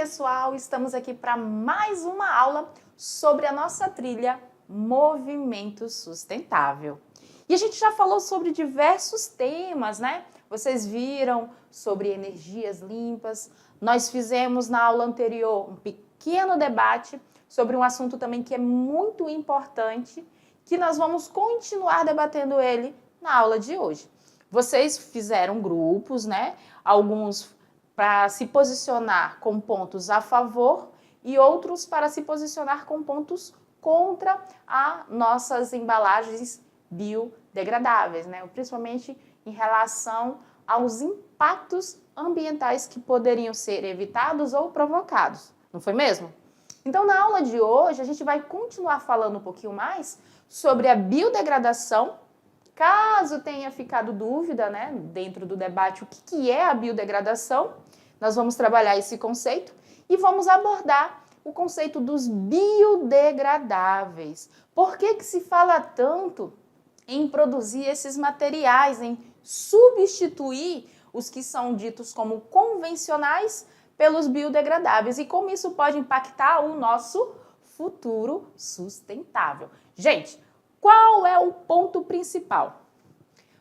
pessoal, estamos aqui para mais uma aula sobre a nossa trilha Movimento Sustentável. E a gente já falou sobre diversos temas, né? Vocês viram sobre energias limpas, nós fizemos na aula anterior um pequeno debate sobre um assunto também que é muito importante, que nós vamos continuar debatendo ele na aula de hoje. Vocês fizeram grupos, né? Alguns para se posicionar com pontos a favor e outros para se posicionar com pontos contra as nossas embalagens biodegradáveis, né? Principalmente em relação aos impactos ambientais que poderiam ser evitados ou provocados, não foi mesmo? Então, na aula de hoje, a gente vai continuar falando um pouquinho mais sobre a biodegradação. Caso tenha ficado dúvida, né, dentro do debate, o que é a biodegradação, nós vamos trabalhar esse conceito e vamos abordar o conceito dos biodegradáveis. Por que se fala tanto em produzir esses materiais, em substituir os que são ditos como convencionais pelos biodegradáveis e como isso pode impactar o nosso futuro sustentável? Gente, qual é o ponto principal?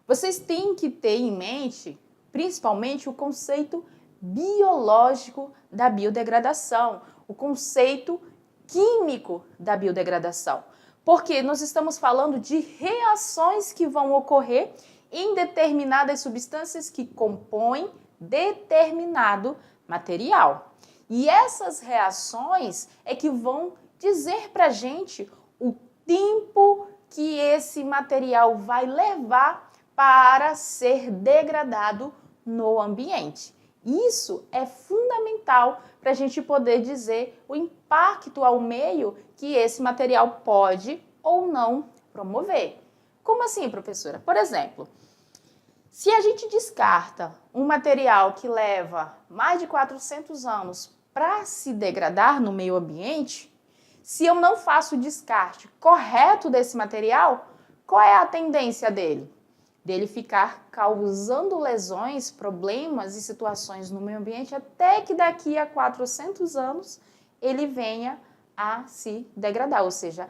Vocês têm que ter em mente, principalmente, o conceito biológico da biodegradação, o conceito químico da biodegradação. Porque nós estamos falando de reações que vão ocorrer em determinadas substâncias que compõem determinado material. E essas reações é que vão dizer para a gente o tempo que esse material vai levar para ser degradado no ambiente. Isso é fundamental para a gente poder dizer o impacto ao meio que esse material pode ou não promover. Como assim, professora? Por exemplo, se a gente descarta um material que leva mais de 400 anos para se degradar no meio ambiente, se eu não faço o descarte correto desse material, qual é a tendência dele? Dele ficar causando lesões, problemas e situações no meio ambiente até que daqui a 400 anos ele venha a se degradar, ou seja,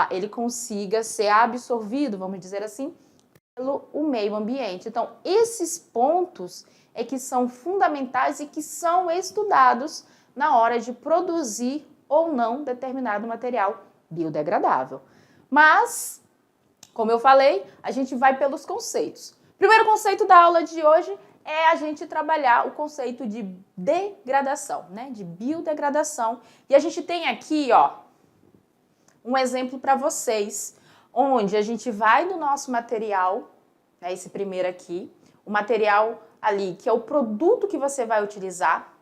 ele consiga ser absorvido, vamos dizer assim, pelo meio ambiente. Então, esses pontos é que são fundamentais e que são estudados na hora de produzir ou não determinado material biodegradável. Mas, como eu falei, a gente vai pelos conceitos. O primeiro conceito da aula de hoje é a gente trabalhar o conceito de degradação, né? De biodegradação. E a gente tem aqui, ó, um exemplo para vocês, onde a gente vai no nosso material, né, esse primeiro aqui, o material ali, que é o produto que você vai utilizar.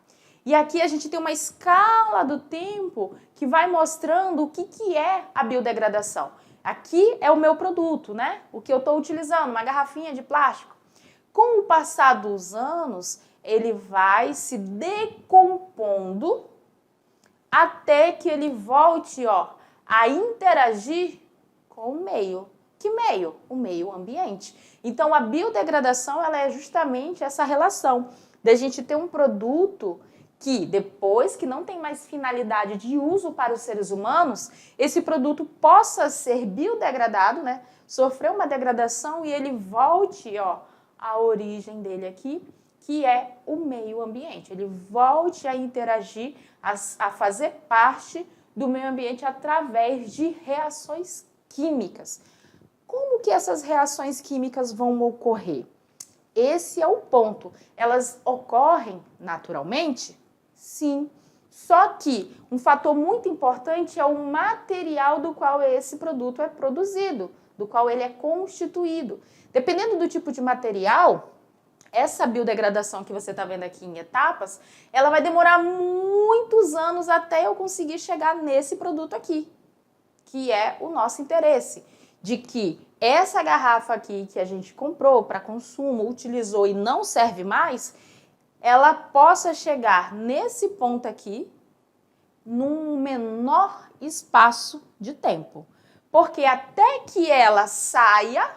E aqui a gente tem uma escala do tempo que vai mostrando o que é a biodegradação. Aqui é o meu produto, né? O que eu estou utilizando, uma garrafinha de plástico. Com o passar dos anos, ele vai se decompondo até que ele volte, ó, a interagir com o meio. Que meio? O meio ambiente. Então, a biodegradação, ela é justamente essa relação da gente ter um produto que depois que não tem mais finalidade de uso para os seres humanos, esse produto possa ser biodegradado, né? Sofrer uma degradação e ele volte, ó, à origem dele aqui, que é o meio ambiente. Ele volte a interagir, a fazer parte do meio ambiente através de reações químicas. Como que essas reações químicas vão ocorrer? Esse é o ponto. Elas ocorrem naturalmente? Sim. Só que um fator muito importante é o material do qual esse produto é produzido, do qual ele é constituído. Dependendo do tipo de material, essa biodegradação que você está vendo aqui em etapas, ela vai demorar muitos anos até eu conseguir chegar nesse produto aqui, que é o nosso interesse, de que essa garrafa aqui que a gente comprou para consumo, utilizou e não serve mais, ela possa chegar nesse ponto aqui num menor espaço de tempo. Porque até que ela saia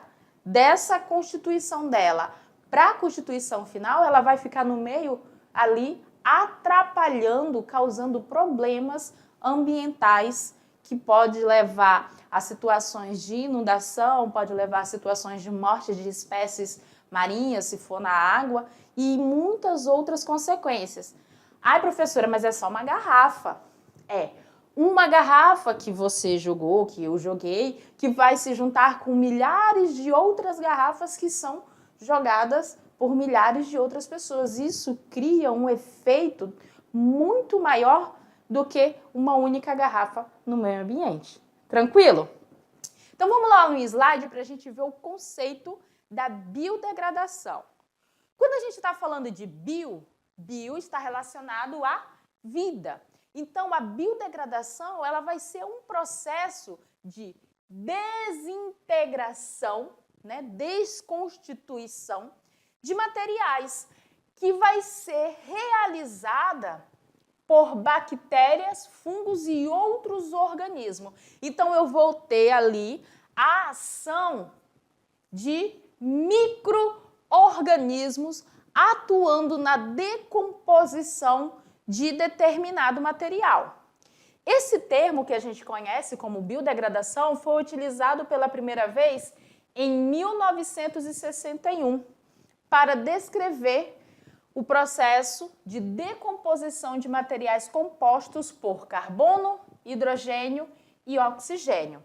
dessa constituição dela para a constituição final, ela vai ficar no meio ali atrapalhando, causando problemas ambientais que pode levar a situações de inundação, pode levar a situações de morte de espécies marinhas, se for na água, e muitas outras consequências. Ai, professora, mas é só uma garrafa. É uma garrafa que você jogou, que eu joguei, que vai se juntar com milhares de outras garrafas que são jogadas por milhares de outras pessoas. Isso cria um efeito muito maior do que uma única garrafa no meio ambiente. Tranquilo? Então vamos lá no slide para a gente ver o conceito da biodegradação. Quando a gente está falando de bio está relacionado à vida. Então a biodegradação ela vai ser um processo de desintegração, né, desconstituição de materiais que vai ser realizada por bactérias, fungos e outros organismos. Então, eu vou ter ali a ação de micro-organismos atuando na decomposição de determinado material. Esse termo que a gente conhece como biodegradação foi utilizado pela primeira vez em 1961 para descrever o processo de decomposição de materiais compostos por carbono, hidrogênio e oxigênio.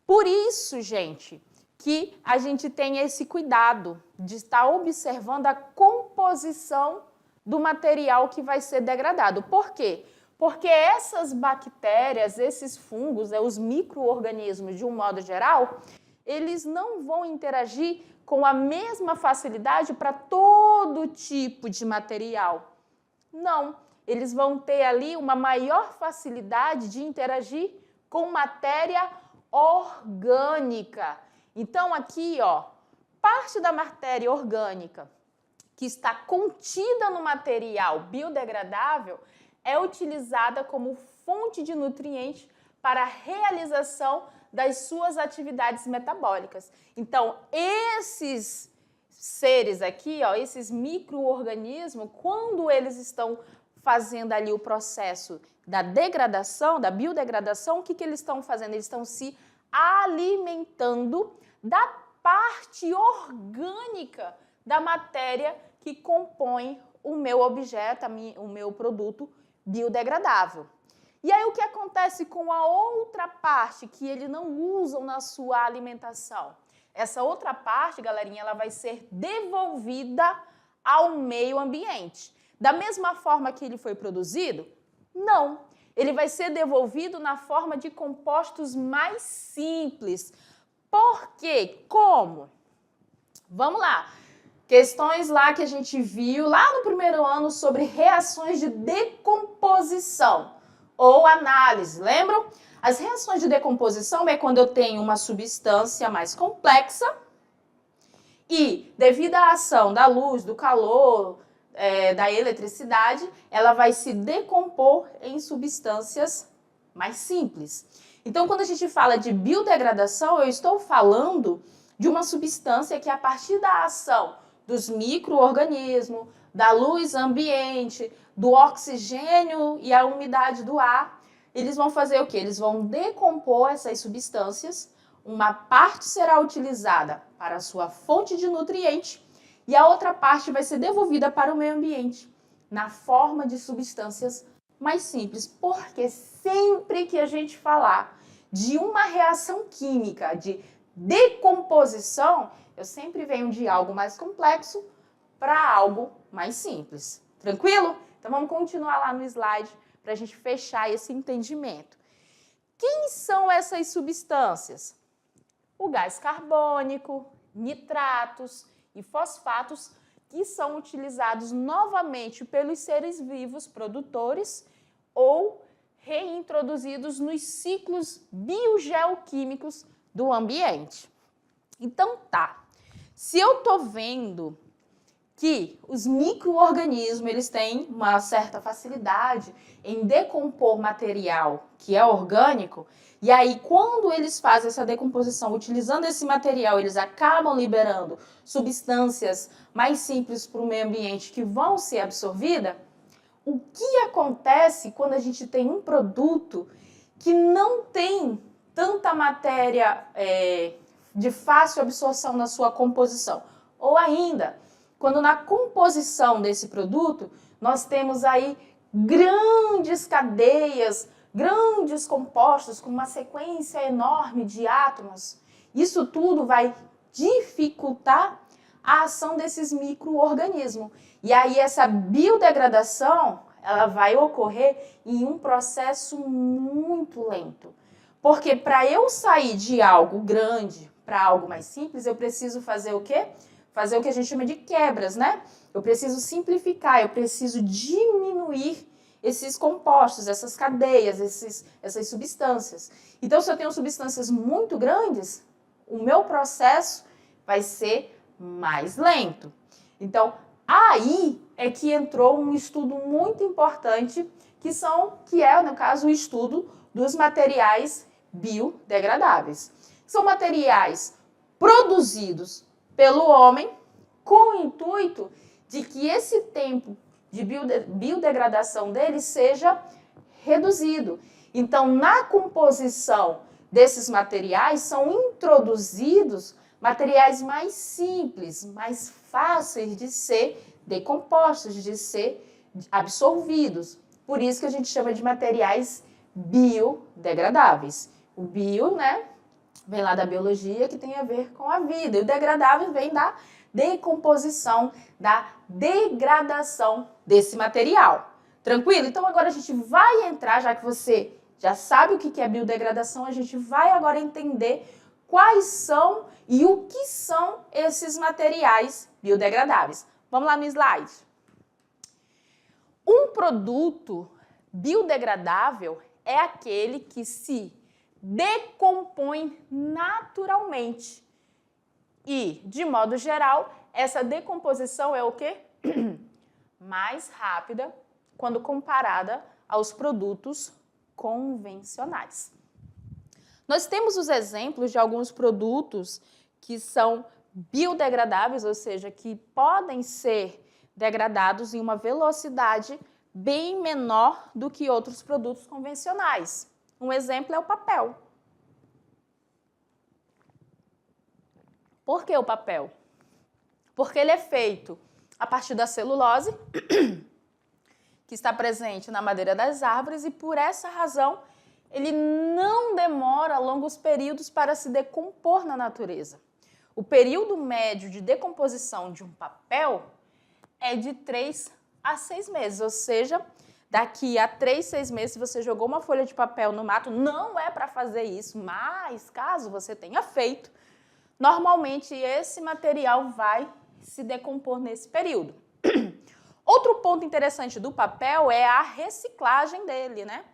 Por isso, gente, que a gente tem esse cuidado de estar observando a composição do material que vai ser degradado. Por quê? Porque essas bactérias, esses fungos, os micro-organismos de um modo geral, eles não vão interagir com a mesma facilidade para todo tipo de material. Não, eles vão ter ali uma maior facilidade de interagir com matéria orgânica. Então aqui, ó, parte da matéria orgânica que está contida no material biodegradável é utilizada como fonte de nutrientes para a realização das suas atividades metabólicas. Então, esses seres aqui, ó, esses micro-organismos, quando eles estão fazendo ali o processo da degradação, da biodegradação, o que eles estão fazendo? Eles estão se alimentando da parte orgânica da matéria que compõe o meu objeto, o meu produto biodegradável. E aí o que acontece com a outra parte que eles não usam na sua alimentação? Essa outra parte, galerinha, ela vai ser devolvida ao meio ambiente. Da mesma forma que ele foi produzido? Não. Ele vai ser devolvido na forma de compostos mais simples. Por quê? Como? Vamos lá. Questões lá que a gente viu lá no primeiro ano sobre reações de decomposição ou análise, lembram? As reações de decomposição é quando eu tenho uma substância mais complexa e, devido à ação da luz, do calor, da eletricidade, ela vai se decompor em substâncias mais simples. Então, quando a gente fala de biodegradação, eu estou falando de uma substância que, a partir da ação dos micro-organismos, da luz ambiente, do oxigênio e a umidade do ar, eles vão fazer o quê? Eles vão decompor essas substâncias, uma parte será utilizada para a sua fonte de nutriente e a outra parte vai ser devolvida para o meio ambiente, na forma de substâncias mais simples. Porque sempre que a gente falar de uma reação química, de decomposição, eu sempre venho de algo mais complexo para algo mais simples. Tranquilo? Então vamos continuar lá no slide para a gente fechar esse entendimento. Quem são essas substâncias? O gás carbônico, nitratos e fosfatos, que são utilizados novamente pelos seres vivos produtores ou reintroduzidos nos ciclos biogeoquímicos do ambiente. Então tá, se eu tô vendo que os micro-organismos eles têm uma certa facilidade em decompor material que é orgânico, e aí quando eles fazem essa decomposição utilizando esse material, eles acabam liberando substâncias mais simples para o meio ambiente que vão ser absorvidas, o que acontece quando a gente tem um produto que não tem tanta matéria de fácil absorção na sua composição. Ou ainda, quando na composição desse produto, nós temos aí grandes cadeias, grandes compostos com uma sequência enorme de átomos. Isso tudo vai dificultar a ação desses micro-organismos. E aí essa biodegradação, ela vai ocorrer em um processo muito lento. Porque para eu sair de algo grande para algo mais simples, eu preciso fazer o quê? Fazer o que a gente chama de quebras, né? Eu preciso simplificar, eu preciso diminuir esses compostos, essas cadeias, essas substâncias. Então, se eu tenho substâncias muito grandes, o meu processo vai ser mais lento. Então, aí é que entrou um estudo muito importante, que é, no caso, o estudo dos materiais biodegradáveis. São materiais produzidos pelo homem com o intuito de que esse tempo de biodegradação deles seja reduzido. Então, na composição desses materiais são introduzidos materiais mais simples, mais fáceis de ser decompostos, de ser absorvidos. Por isso que a gente chama de materiais biodegradáveis. O bio, né, vem lá da biologia, que tem a ver com a vida. E o degradável vem da decomposição, da degradação desse material. Tranquilo? Então agora a gente vai entrar, já que você já sabe o que é biodegradação, a gente vai agora entender quais são e o que são esses materiais biodegradáveis. Vamos lá no slide. Um produto biodegradável é aquele que se decompõe naturalmente. E, de modo geral, essa decomposição é o quê? Mais rápida quando comparada aos produtos convencionais. Nós temos os exemplos de alguns produtos que são biodegradáveis, ou seja, que podem ser degradados em uma velocidade bem menor do que outros produtos convencionais. Um exemplo é o papel. Por que o papel? Porque ele é feito a partir da celulose, que está presente na madeira das árvores, e por essa razão ele não demora longos períodos para se decompor na natureza. O período médio de decomposição de um papel é de 3 a 6 meses, ou seja, daqui a 3, 6 meses, se você jogou uma folha de papel no mato, não é para fazer isso, mas caso você tenha feito, normalmente esse material vai se decompor nesse período. Outro ponto interessante do papel é a reciclagem dele, né?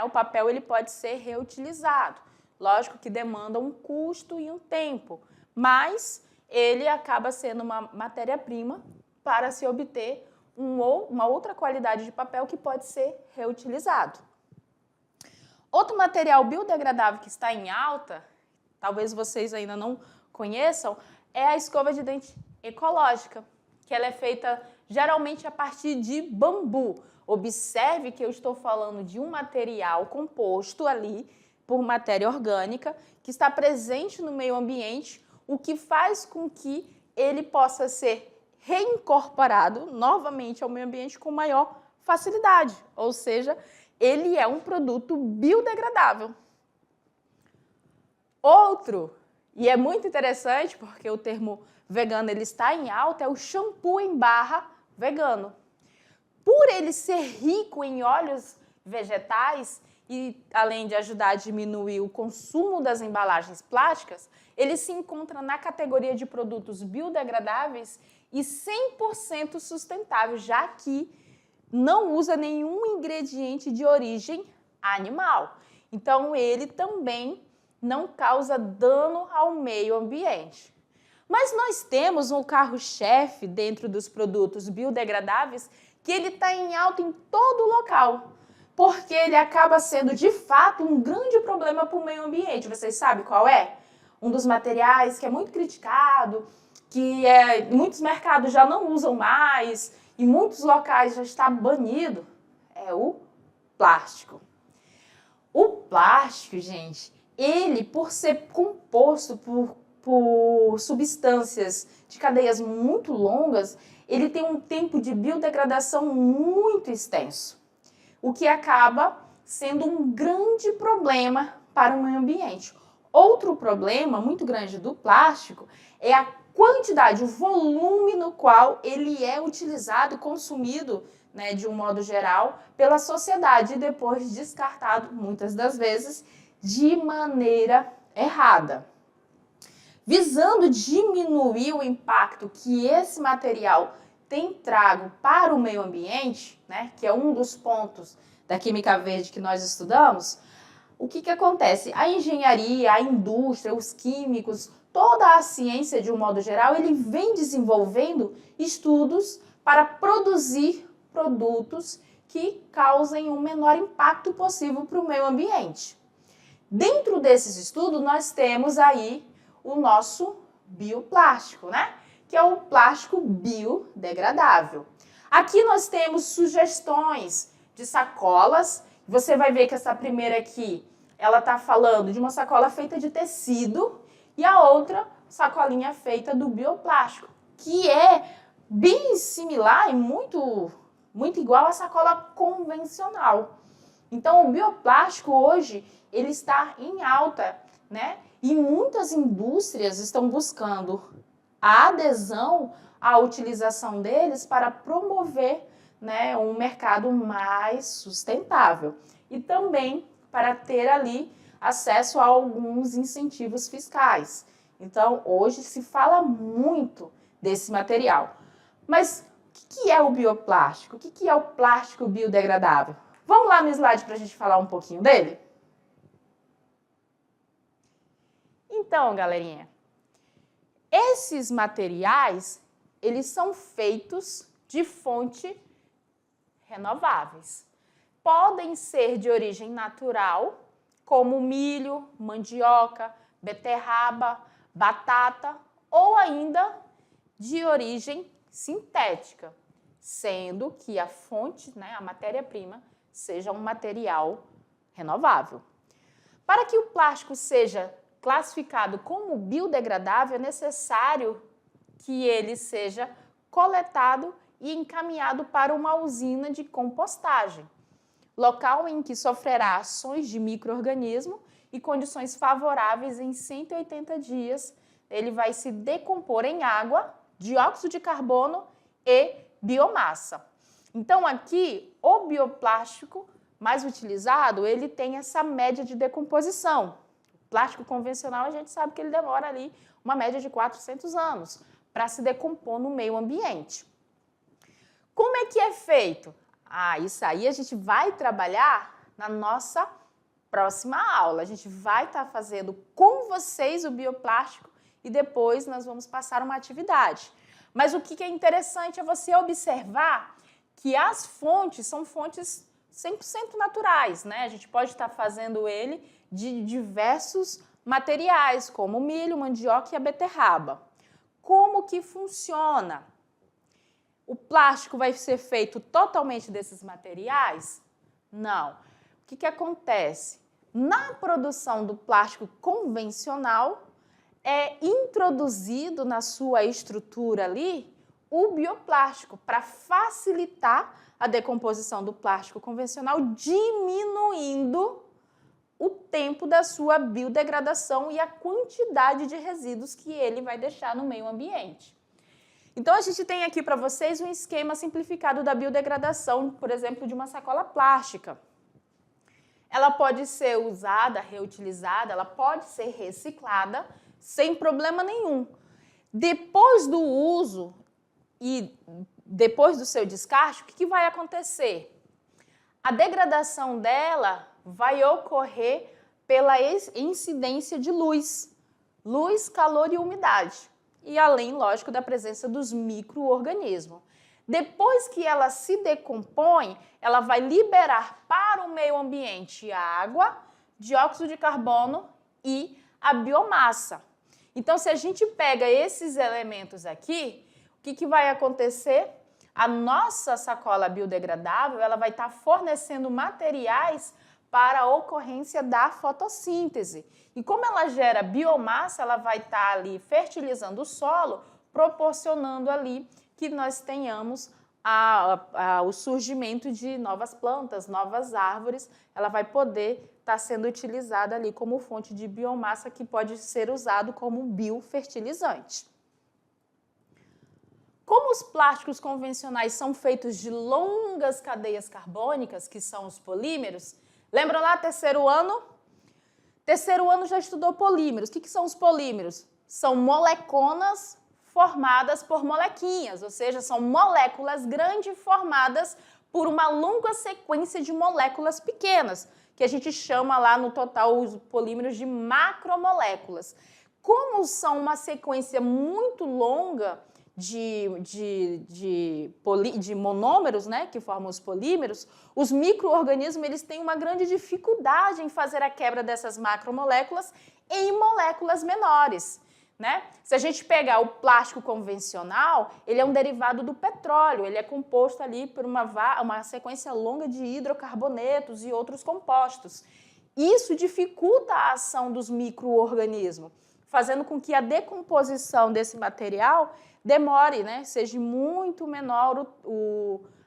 O papel ele pode ser reutilizado. Lógico que demanda um custo e um tempo, mas ele acaba sendo uma matéria-prima para se obter uma outra qualidade de papel que pode ser reutilizado. Outro material biodegradável que está em alta, talvez vocês ainda não conheçam, é a escova de dente ecológica, que ela é feita geralmente a partir de bambu. Observe que eu estou falando de um material composto ali por matéria orgânica que está presente no meio ambiente, o que faz com que ele possa ser reincorporado novamente ao meio ambiente com maior facilidade, ou seja, ele é um produto biodegradável. Outro, e é muito interessante porque o termo vegano ele está em alta, é o shampoo em barra vegano. Por ele ser rico em óleos vegetais e além de ajudar a diminuir o consumo das embalagens plásticas, ele se encontra na categoria de produtos biodegradáveis e 100% sustentável, já que não usa nenhum ingrediente de origem animal. Então, ele também não causa dano ao meio ambiente. Mas nós temos um carro-chefe dentro dos produtos biodegradáveis que ele está em alta em todo local, porque ele acaba sendo, de fato, um grande problema para o meio ambiente. Vocês sabem qual é? Um dos materiais que é muito criticado, que muitos mercados já não usam mais, e muitos locais já está banido, É o plástico. O plástico, gente, ele, por ser composto por substâncias de cadeias muito longas, ele tem um tempo de biodegradação muito extenso, o que acaba sendo um grande problema para o meio ambiente. Outro problema muito grande do plástico é a quantidade, o volume no qual ele é utilizado e consumido, né, de um modo geral, pela sociedade e depois descartado, muitas das vezes, de maneira errada. Visando diminuir o impacto que esse material tem trago para o meio ambiente, né, que é um dos pontos da química verde que nós estudamos, o que acontece? A engenharia, a indústria, os químicos, toda a ciência de um modo geral, ele vem desenvolvendo estudos para produzir produtos que causem o menor impacto possível para o meio ambiente. Dentro desses estudos, nós temos aí o nosso bioplástico, né? Que é o plástico biodegradável. Aqui nós temos sugestões de sacolas. Você vai ver que essa primeira aqui, ela está falando de uma sacola feita de tecido e a outra sacolinha feita do bioplástico, que é bem similar e muito igual à sacola convencional. Então, o bioplástico hoje, ele está em alta, né? E muitas indústrias estão buscando a adesão à utilização deles para promover, né, um mercado mais sustentável e também para ter ali acesso a alguns incentivos fiscais. Então, hoje se fala muito desse material. Mas o que é o bioplástico? O que é o plástico biodegradável? Vamos lá no slide para a gente falar um pouquinho dele? Então, galerinha, esses materiais, eles são feitos de fonte renováveis. Podem ser de origem natural, como milho, mandioca, beterraba, batata, ou ainda de origem sintética, sendo que a fonte, né, a matéria-prima, seja um material renovável. Para que o plástico seja classificado como biodegradável, é necessário que ele seja coletado e encaminhado para uma usina de compostagem, local em que sofrerá ações de micro-organismo e condições favoráveis em 180 dias. Ele vai se decompor em água, dióxido de carbono e biomassa. Então, aqui, o bioplástico mais utilizado, ele tem essa média de decomposição. O plástico convencional, a gente sabe que ele demora ali uma média de 400 anos para se decompor no meio ambiente. Como é que é feito? Isso aí a gente vai trabalhar na nossa próxima aula. A gente vai estar fazendo com vocês o bioplástico e depois nós vamos passar uma atividade. Mas o que é interessante é você observar que as fontes são fontes 100% naturais, né? A gente pode estar fazendo ele de diversos materiais, como o milho, mandioca e a beterraba. Como que funciona? O plástico vai ser feito totalmente desses materiais? Não. O que acontece? Na produção do plástico convencional, é introduzido na sua estrutura ali o bioplástico para facilitar a decomposição do plástico convencional, diminuindo o tempo da sua biodegradação e a quantidade de resíduos que ele vai deixar no meio ambiente. Então, a gente tem aqui para vocês um esquema simplificado da biodegradação, por exemplo, de uma sacola plástica. Ela pode ser usada, reutilizada, ela pode ser reciclada sem problema nenhum. Depois do uso e depois do seu descarte, o que vai acontecer? A degradação dela vai ocorrer pela incidência de luz, calor e umidade. E além, lógico, da presença dos micro-organismos. Depois que ela se decompõe, ela vai liberar para o meio ambiente água, dióxido de carbono e a biomassa. Então, se a gente pega esses elementos aqui, o que vai acontecer? a nossa sacola biodegradável ela vai estar fornecendo materiais para a ocorrência da fotossíntese. E como ela gera biomassa, ela vai estar ali fertilizando o solo, proporcionando ali que nós tenhamos o surgimento de novas plantas, novas árvores. Ela vai poder estar sendo utilizada ali como fonte de biomassa que pode ser usado como biofertilizante. Como os plásticos convencionais são feitos de longas cadeias carbônicas, que são os polímeros, lembram lá, terceiro ano? Terceiro ano já estudou polímeros. O que são os polímeros? São moleconas formadas por molequinhas, ou seja, são moléculas grandes formadas por uma longa sequência de moléculas pequenas, que a gente chama lá no total os polímeros de macromoléculas. Como são uma sequência muito longa de monômeros, né, que formam os polímeros, os micro-organismos eles têm uma grande dificuldade em fazer a quebra dessas macromoléculas em moléculas menores. Né? Se a gente pegar o plástico convencional, ele é um derivado do petróleo, ele é composto ali por uma sequência longa de hidrocarbonetos e outros compostos. Isso dificulta a ação dos micro-organismos, fazendo com que a decomposição desse material demore, né? Seja muito menor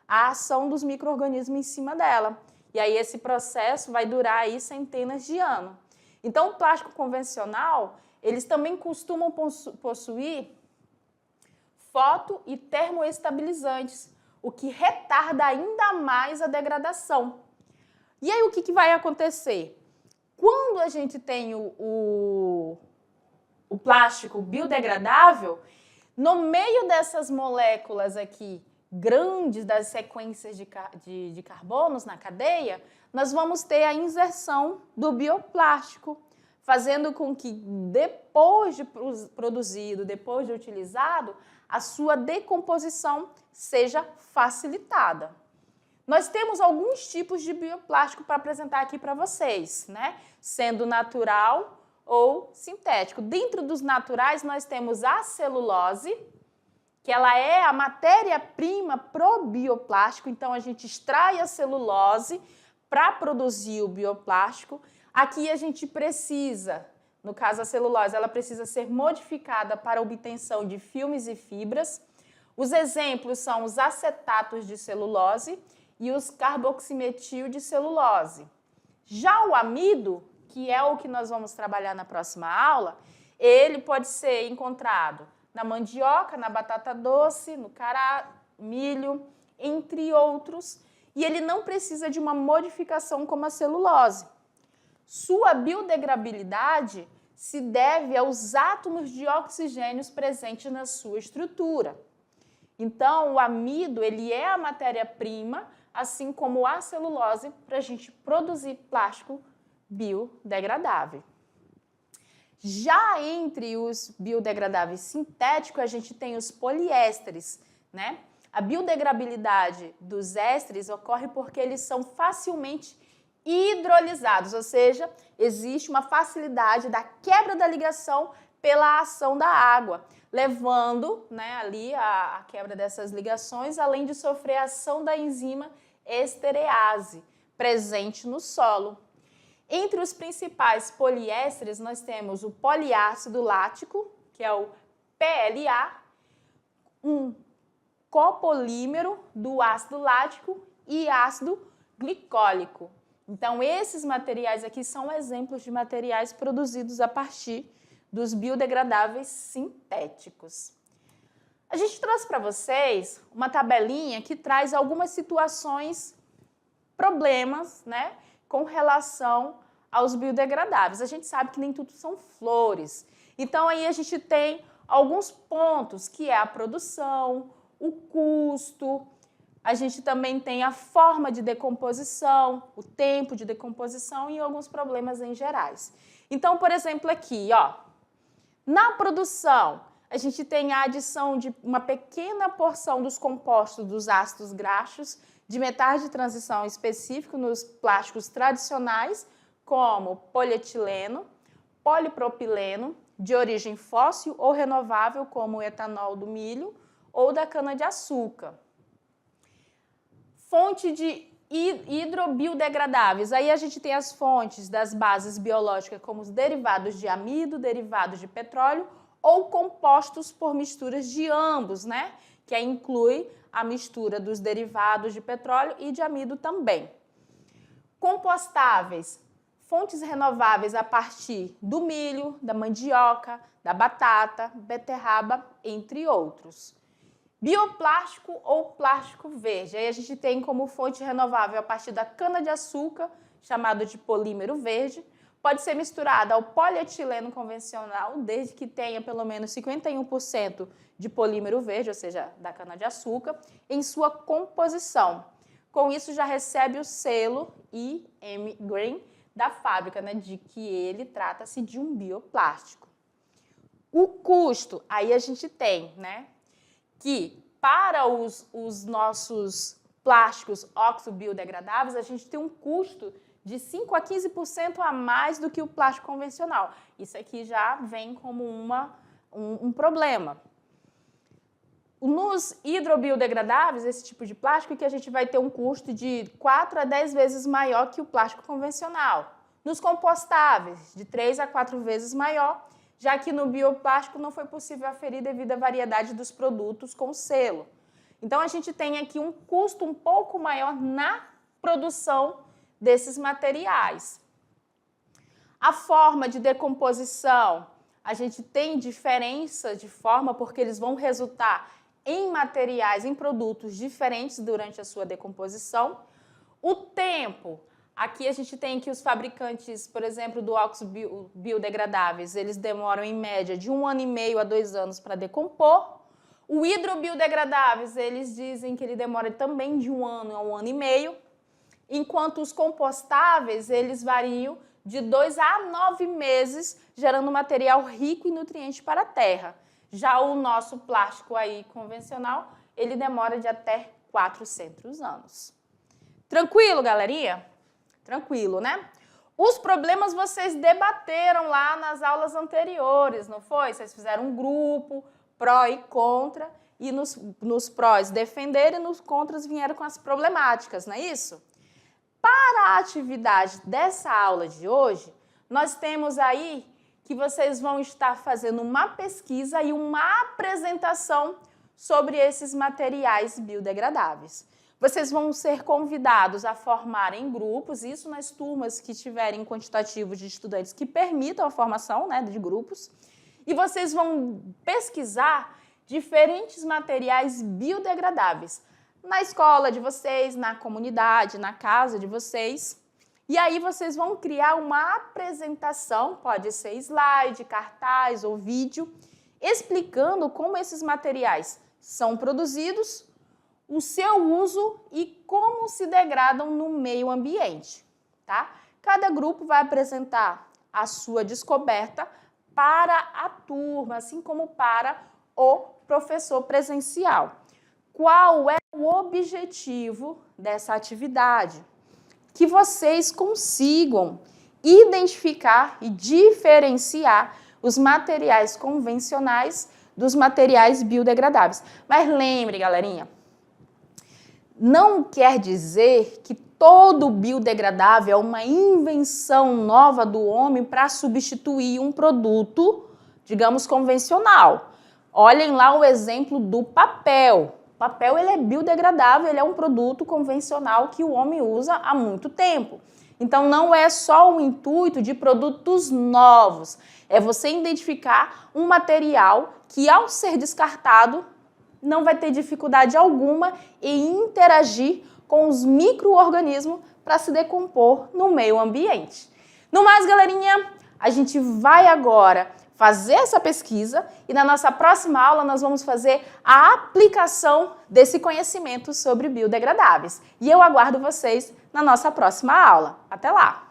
a ação dos micro-organismos em cima dela. E aí esse processo vai durar aí centenas de anos. Então o plástico convencional eles também costumam possuir foto- e termoestabilizantes, o que retarda ainda mais a degradação. E aí o que vai acontecer? Quando a gente tem o plástico biodegradável, no meio dessas moléculas aqui grandes, das sequências de carbonos na cadeia, nós vamos ter a inserção do bioplástico, fazendo com que depois de produzido, depois de utilizado, a sua decomposição seja facilitada. Nós temos alguns tipos de bioplástico para apresentar aqui para vocês, né? Sendo natural ou sintético. Dentro dos naturais, nós temos a celulose, que ela é a matéria-prima pro bioplástico, então a gente extrai a celulose para produzir o bioplástico. Aqui a gente precisa, no caso a celulose, ela precisa ser modificada para a obtenção de filmes e fibras. Os exemplos são os acetatos de celulose e os carboximetil de celulose. Já o amido, que é o que nós vamos trabalhar na próxima aula, ele pode ser encontrado na mandioca, na batata doce, no cará, milho, entre outros, e ele não precisa de uma modificação como a celulose. Sua biodegradabilidade se deve aos átomos de oxigênio presentes na sua estrutura. Então, o amido ele é a matéria-prima, assim como a celulose, para a gente produzir plástico biodegradável. Já entre os biodegradáveis sintéticos, a gente tem os poliésteres, né? A biodegradabilidade dos ésteres ocorre porque eles são facilmente hidrolisados, ou seja, existe uma facilidade da quebra da ligação pela ação da água, levando, né, ali a quebra dessas ligações, além de sofrer a ação da enzima esterease, presente no solo. Entre os principais poliésteres, nós temos o poliácido lático, que é o PLA, um copolímero do ácido lático e ácido glicólico. Então, esses materiais aqui são exemplos de materiais produzidos a partir dos biodegradáveis sintéticos. A gente trouxe para vocês uma tabelinha que traz algumas situações, problemas, né, com relação aos biodegradáveis. A gente sabe que nem tudo são flores. Então, aí a gente tem alguns pontos, que é a produção, o custo. A gente também tem a forma de decomposição, o tempo de decomposição e alguns problemas em gerais. Então, por exemplo, aqui, ó, na produção, a gente tem a adição de uma pequena porção dos compostos dos ácidos graxos de metais de transição específico nos plásticos tradicionais, como polietileno, polipropileno, de origem fóssil ou renovável, como o etanol do milho ou da cana-de-açúcar. Fonte de hidrobiodegradáveis. Aí a gente tem as fontes das bases biológicas, como os derivados de amido, derivados de petróleo ou compostos por misturas de ambos, né? Que aí inclui a mistura dos derivados de petróleo e de amido também. Compostáveis, fontes renováveis a partir do milho, da mandioca, da batata, beterraba, entre outros. Bioplástico ou plástico verde. Aí a gente tem como fonte renovável a partir da cana-de-açúcar, chamado de polímero verde. Pode ser misturada ao polietileno convencional, desde que tenha pelo menos 51% de polímero verde, ou seja, da cana-de-açúcar, em sua composição. Com isso já recebe o selo IM Green da fábrica, né, de que ele trata-se de um bioplástico. O custo, aí a gente tem, né, que para os nossos plásticos oxo-biodegradáveis, a gente tem um custo de 5 a 15% a mais do que o plástico convencional. Isso aqui já vem como um problema. Nos hidrobiodegradáveis, esse tipo de plástico, que a gente vai ter um custo de 4 a 10 vezes maior que o plástico convencional. Nos compostáveis, de 3 a 4 vezes maior, já que no bioplástico não foi possível aferir devido à variedade dos produtos com selo. Então, a gente tem aqui um custo um pouco maior na produção desses materiais. A forma de decomposição, a gente tem diferença de forma porque eles vão resultar em materiais, em produtos diferentes durante a sua decomposição. O tempo, aqui a gente tem que os fabricantes, por exemplo, do óxido biodegradáveis, eles demoram em média de 1 ano e meio a 2 anos para decompor. O hidrobiodegradáveis, eles dizem que ele demora também de 1 ano a 1 ano e meio, enquanto os compostáveis, eles variam de 2 a 9 meses, gerando material rico em nutrientes para a terra. Já o nosso plástico aí convencional, ele demora de até 400 anos. Tranquilo, galerinha? Tranquilo, né? Os problemas vocês debateram lá nas aulas anteriores, não foi? Vocês fizeram um grupo, pró e contra, e nos prós defenderam e nos contras vieram com as problemáticas, não é isso? Para a atividade dessa aula de hoje, nós temos aí que vocês vão estar fazendo uma pesquisa e uma apresentação sobre esses materiais biodegradáveis. Vocês vão ser convidados a formarem grupos, isso nas turmas que tiverem quantitativo de estudantes que permitam a formação, né, de grupos, e vocês vão pesquisar diferentes materiais biodegradáveis na escola de vocês, na comunidade, na casa de vocês. E aí vocês vão criar uma apresentação, pode ser slide, cartaz ou vídeo, explicando como esses materiais são produzidos, o seu uso e como se degradam no meio ambiente, tá? Cada grupo vai apresentar a sua descoberta para a turma, assim como para o professor presencial. Qual é o objetivo dessa atividade? Que vocês consigam identificar e diferenciar os materiais convencionais dos materiais biodegradáveis. Mas lembre, galerinha, não quer dizer que todo biodegradável é uma invenção nova do homem para substituir um produto, digamos, convencional. Olhem lá o exemplo do papel. O papel ele é biodegradável, ele é um produto convencional que o homem usa há muito tempo. Então, não é só o intuito de produtos novos, é você identificar um material que, ao ser descartado, não vai ter dificuldade alguma em interagir com os micro-organismos para se decompor no meio ambiente. No mais, galerinha, a gente vai agora fazer essa pesquisa e na nossa próxima aula nós vamos fazer a aplicação desse conhecimento sobre biodegradáveis. E eu aguardo vocês na nossa próxima aula. Até lá!